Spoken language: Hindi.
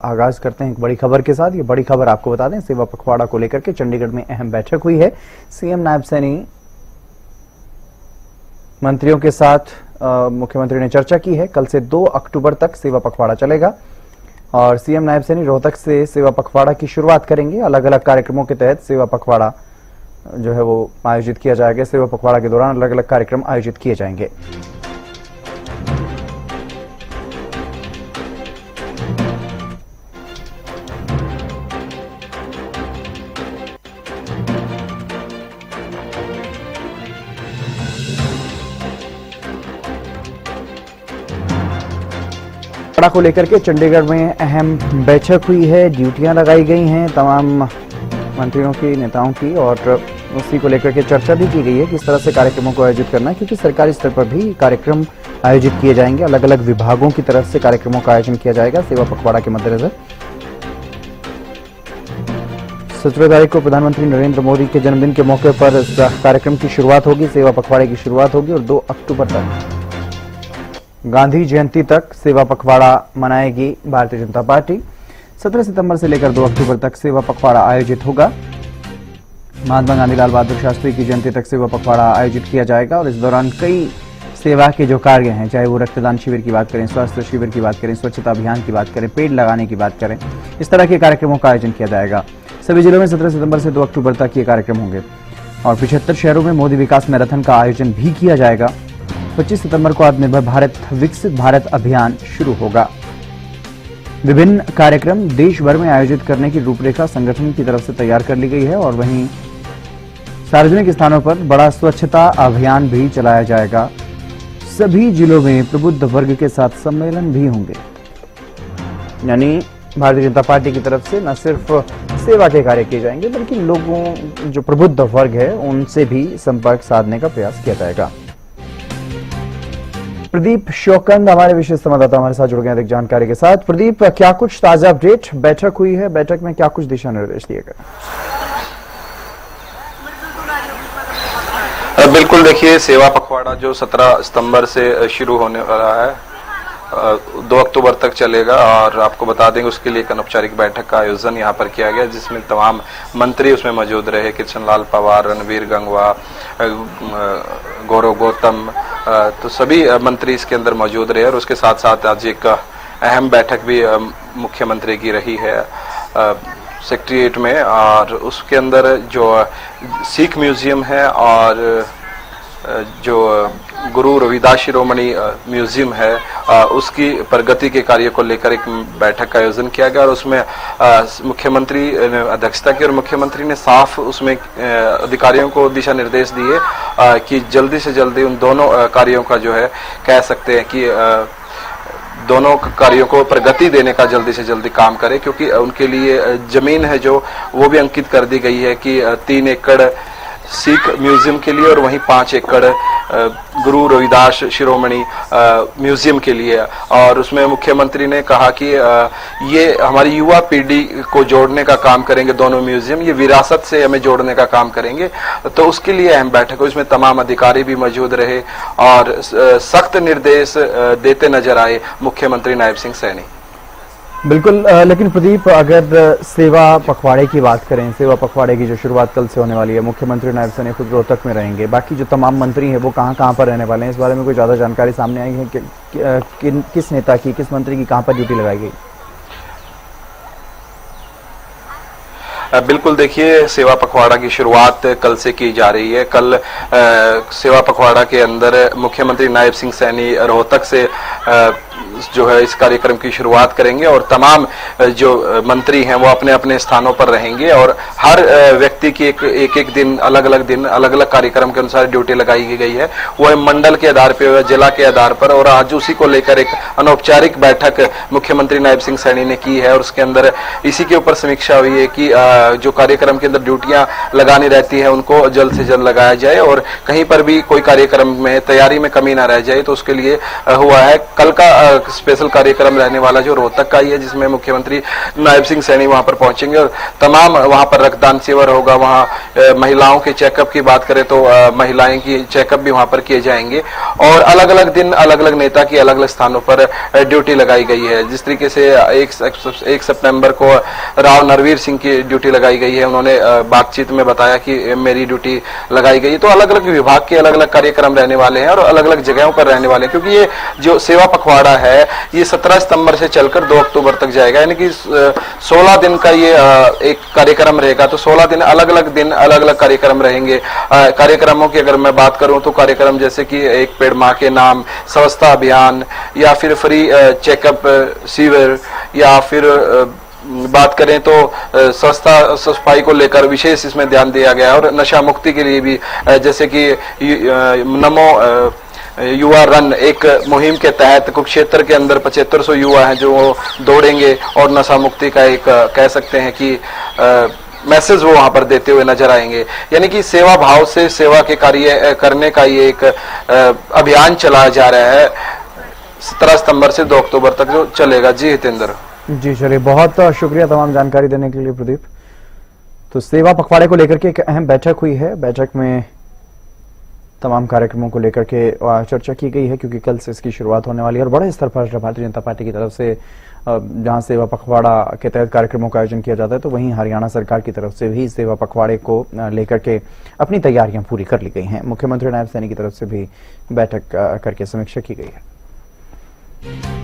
आगाज करते हैं एक बड़ी खबर के साथ। ये बड़ी खबर आपको बता दें, सेवा पखवाड़ा को लेकर के चंडीगढ़ में अहम बैठक हुई है। सीएम नायब सैनी मंत्रियों के साथ मुख्यमंत्री ने चर्चा की है। कल से 2 अक्टूबर तक सेवा पखवाड़ा चलेगा और सीएम नायब सैनी रोहतक से सेवा पखवाड़ा की शुरुआत करेंगे। अलग अलग कार्यक्रमों के तहत सेवा पखवाड़ा जो है वो आयोजित किया जाएगा। सेवा पखवाड़ा के दौरान अलग अलग कार्यक्रम आयोजित किए जाएंगे। पखवाड़ा को लेकर के चंडीगढ़ में अहम बैठक हुई है। ड्यूटियां लगाई गई हैं तमाम मंत्रियों की, नेताओं की, और उसी को लेकर के चर्चा भी की गई है किस तरह से कार्यक्रमों को आयोजित करना है, क्योंकि सरकारी स्तर पर भी कार्यक्रम आयोजित किए जाएंगे। अलग अलग विभागों की तरफ से कार्यक्रमों का आयोजन किया जाएगा सेवा पखवाड़ा के मद्देनजर। 17 तारीख को प्रधानमंत्री नरेंद्र मोदी के जन्मदिन के मौके पर इस कार्यक्रम की शुरुआत होगी, सेवा पखवाड़े की शुरुआत होगी और 2 अक्टूबर तक गांधी जयंती तक सेवा पखवाड़ा मनाएगी भारतीय जनता पार्टी। 17 सितंबर से लेकर 2 अक्टूबर तक सेवा पखवाड़ा आयोजित होगा। महात्मा गांधी लाल बहादुर शास्त्री की जयंती तक सेवा पखवाड़ा आयोजित किया जाएगा और इस दौरान कई सेवा के जो कार्य हैं, चाहे वो रक्तदान शिविर की बात करें, स्वास्थ्य शिविर की बात करें, स्वच्छता अभियान की बात करें, पेड़ लगाने की बात करें, इस तरह के कार्यक्रमों का आयोजन किया जाएगा। सभी जिलों में 17 सितंबर से 2 अक्टूबर तक ये कार्यक्रम होंगे और 75 शहरों में मोदी विकास मैराथन का आयोजन भी किया जाएगा। 25 सितंबर को आत्मनिर्भर भारत विकसित भारत अभियान शुरू होगा। विभिन्न कार्यक्रम देश भर में आयोजित करने की रूपरेखा संगठन की तरफ से तैयार कर ली गई है और वहीं सार्वजनिक स्थानों पर बड़ा स्वच्छता अभियान भी चलाया जाएगा। सभी जिलों में प्रबुद्ध वर्ग के साथ सम्मेलन भी होंगे। यानी भारतीय जनता पार्टी की तरफ से न सिर्फ सेवा के कार्य किए जाएंगे बल्कि लोगों जो प्रबुद्ध वर्ग है उनसे भी संपर्क साधने का प्रयास किया जाएगा। प्रदीप शोकंद हमारे विशेष संवाददाता हमारे साथ जुड़ गए हैं जानकारी के साथ। प्रदीप, क्या कुछ ताजा अपडेट? बैठक हुई है, बैठक में क्या कुछ दिशा निर्देश दिए गए? बिल्कुल, देखिए, सेवा पखवाड़ा जो 17 सितंबर से शुरू होने वाला है 2 अक्टूबर तक चलेगा और आपको बता देंगे उसके लिए एक अनौपचारिक बैठक का आयोजन यहाँ पर किया गया जिसमें तमाम मंत्री उसमें मौजूद रहे। कृष्णलाल पवार, रणवीर गंगवा, गौरव गौतम, तो सभी मंत्री इसके अंदर मौजूद रहे और उसके साथ साथ आज एक अहम बैठक भी मुख्यमंत्री की रही है सेक्रेटेरिएट में और उसके अंदर जो सिख म्यूजियम है और जो गुरु रविदास शिरोमणि म्यूजियम है उसकी प्रगति के कार्य को लेकर एक बैठक का आयोजन किया गया और उसमें मुख्यमंत्री ने अध्यक्षता की और मुख्यमंत्री ने साफ उसमें अधिकारियों को दिशा निर्देश दिए कि जल्दी से जल्दी उन दोनों कार्यों का जो है कह सकते हैं कि दोनों कार्यों को प्रगति देने का जल्दी से जल्दी काम करे, क्योंकि उनके लिए जमीन है जो वो भी अंकित कर दी गई है कि 3 एकड़ सिख म्यूजियम के लिए और वहीं 5 एकड़ गुरु रविदास शिरोमणि म्यूजियम के लिए। और उसमें मुख्यमंत्री ने कहा कि ये हमारी युवा पीढ़ी को जोड़ने का काम करेंगे दोनों म्यूजियम, ये विरासत से हमें जोड़ने का काम करेंगे। तो उसके लिए अहम बैठक हुई, इसमें तमाम अधिकारी भी मौजूद रहे और सख्त निर्देश देते नजर आए मुख्यमंत्री नायब सिंह सैनी। बिल्कुल, लेकिन प्रदीप, अगर सेवा पखवाड़े की बात करें, सेवा पखवाड़े की जो शुरुआत कल से होने वाली है, मुख्यमंत्री नायब सैनी खुद रोहतक में रहेंगे, बाकी जो तमाम मंत्री हैं वो कहां पर रहने वाले हैं, इस बारे में कोई ज्यादा जानकारी सामने आई है कि किस नेता की, किस मंत्री की कहां पर ड्यूटी लगाई गई? बिल्कुल, देखिए, सेवा पखवाड़ा की शुरुआत कल से की जा रही है। कल सेवा पखवाड़ा के अंदर मुख्यमंत्री नायब सिंह सैनी रोहतक से जो है इस कार्यक्रम की शुरुआत करेंगे और तमाम जो मंत्री हैं वो अपने अपने स्थानों पर रहेंगे और हर व्यक्ति की एक दिन अलग अलग कार्यक्रम के अनुसार ड्यूटी लगाई गई है। वो मंडल के आधार पर, जिला के आधार पर, और आज उसी को लेकर एक अनौपचारिक बैठक मुख्यमंत्री नायब सिंह सैनी ने की है और उसके अंदर इसी के ऊपर समीक्षा हुई है कि जो कार्यक्रम के अंदर ड्यूटियां लगानी रहती है उनको जल्द से जल्द लगाया जाए और कहीं पर भी कोई कार्यक्रम में तैयारी में कमी ना रह जाए। तो उसके लिए हुआ है, कल का एक स्पेशल कार्यक्रम रहने वाला जो रोहतक का ही है, जिसमें मुख्यमंत्री नायब सिंह सैनी वहां पर पहुंचेंगे और तमाम वहां पर रक्तदान शिविर होगा। वहां महिलाओं के चेकअप की बात करें तो महिलाएं की चेकअप भी वहां पर किए जाएंगे और अलग अलग दिन अलग अलग नेता की अलग अलग स्थानों पर ड्यूटी लगाई गई है। जिस तरीके से 1 सितंबर को राव नरवीर सिंह की ड्यूटी लगाई गई है, उन्होंने बातचीत में बताया कि मेरी ड्यूटी लगाई गई। तो अलग अलग विभाग के अलग अलग कार्यक्रम रहने वाले हैं और अलग अलग जगहों पर रहने वाले हैं, क्योंकि ये जो सेवा पखवाड़ा है ये 17 सितंबर से चलकर 2 अक्टूबर तक जाएगा, यानी कि 16 दिन का ये एक कार्यक्रम रहेगा। तो 16 दिन अलग अलग कार्यक्रम रहेंगे। कार्यक्रमों की अगर मैं बात करूं तो कार्यक्रम जैसे कि एक पेड़ मां के नाम, स्वच्छता अभियान, या फिर फ्री चेकअप शिविर, या फिर बात करें तो स्वच्छता सफाई को लेकर विशेष इसमें ध्यान दिया गया है और नशा मुक्ति के लिए भी जैसे कि नमो युवा रन एक मुहिम के तहत कुरुक्षेत्र के अंदर 7500 युवा हैं जो दौड़ेंगे और नशा मुक्ति का एक कह सकते हैं कि मैसेज वो वहां पर देते हुए नजर आएंगे। यानी कि सेवा भाव से सेवा के कार्य करने का ये एक अभियान चलाया जा रहा है 17 सितंबर से 2 अक्टूबर तक जो चलेगा। जी हितेंद्र। जी चलिए, बहुत शुक्रिया तमाम जानकारी देने के लिए प्रदीप। तो सेवा पखवाड़े को लेकर के एक अहम बैठक हुई है। बैठक में तमाम कार्यक्रमों को लेकर के चर्चा की गई है, क्योंकि कल से इसकी शुरुआत होने वाली है और बड़े स्तर पर भारतीय जनता पार्टी की तरफ से जहां सेवा पखवाड़ा के तहत कार्यक्रमों का आयोजन किया जाता है, तो वहीं हरियाणा सरकार की तरफ से भी सेवा पखवाड़े को लेकर के अपनी तैयारियां पूरी कर ली गई हैं। मुख्यमंत्री नायब सैनी की तरफ से भी बैठक करके समीक्षा की गई है।